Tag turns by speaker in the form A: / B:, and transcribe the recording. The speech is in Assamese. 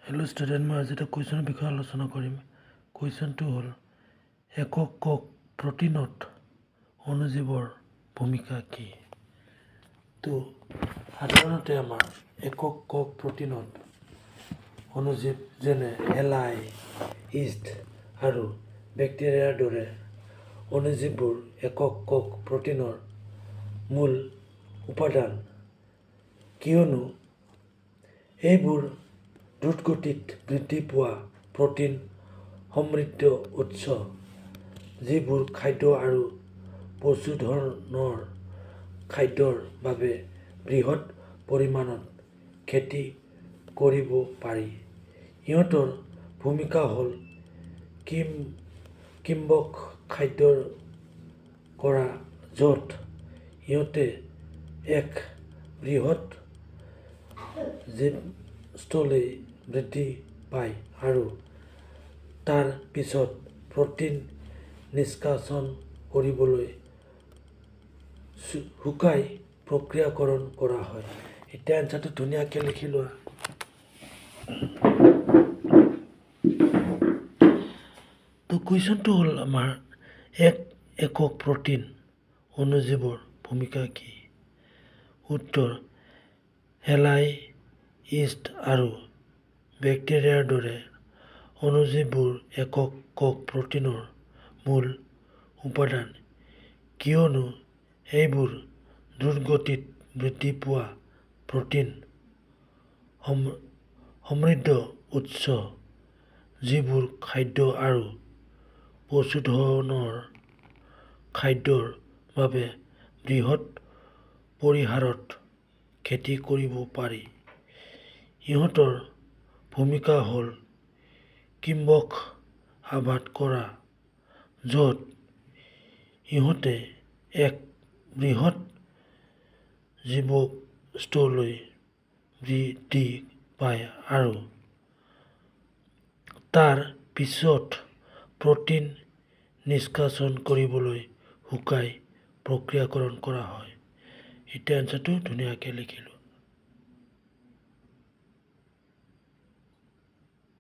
A: হেল্ল' ষ্টুডেণ্ট, মই আজি এটা কুৱেশ্যনৰ বিষয়ে আলোচনা কৰিম। কুৱেশ্যনটো হ'ল একক কক প্ৰটিনত অণুজীৱৰ ভূমিকা কি? তো সাধাৰণতে আমাৰ একক কক প্ৰটিনত অণুজীৱ যেনে এলাই, ইষ্ট আৰু বেক্টেৰিয়াৰ দৰে অণুজীৱবোৰ একক কক প্ৰটিনৰ মূল উপাদান, কিয়নো এইবোৰ দ্ৰুতগতিত বৃদ্ধি পোৱা প্ৰটিন সমৃদ্ধ উৎস, যিবোৰ খাদ্য আৰু পশুধনৰ খাদ্যৰ বাবে বৃহৎ পৰিমাণত খেতি কৰিব পাৰি। ইহঁতৰ ভূমিকা হ'ল কিম্বক খাদ্য কৰা, য'ত ইহঁতে এক বৃহৎ জীৱস্থলী বৃদ্ধি পায় আৰু তাৰ পিছত প্ৰটিন নিষ্কাশন কৰিবলৈ শুকাই প্ৰক্ৰিয়াকৰণ কৰা হয়। এতিয়া এনচাৰটো ধুনীয়াকৈ লিখি লোৱা। তো কুৱেশ্যনটো হ'ল আমাৰ একক প্ৰটিন অণুজীৱৰ ভূমিকা কি? উত্তৰ: এলাই, ইষ্ট আৰু বেক্টেৰিয়াৰ দৰে অণুজীৱবোৰ একক কক প্ৰটিনৰ মূল উপাদান, কিয়নো এইবোৰ দ্ৰুতগতিত বৃদ্ধি পোৱা প্ৰটিন সমৃদ্ধ উৎস, যিবোৰ খাদ্য আৰু পশুধনৰ খাদ্যৰ বাবে বৃহৎ পৰিহাৰত খেতি কৰিব পাৰি। ইহঁতৰ ভূমিকা হ'ল কিম্বক আবাদ কৰা, য'ত ইহঁতে এক বৃহৎ জীৱস্থলী বৃদ্ধি পায় আৰু তাৰ পিছত প্ৰটিন নিষ্কাশন কৰিবলৈ শুকাই প্ৰক্ৰিয়াকৰণ কৰা হয়। এতিয়া এনচাৰটো ধুনীয়াকৈ লিখিলোঁ।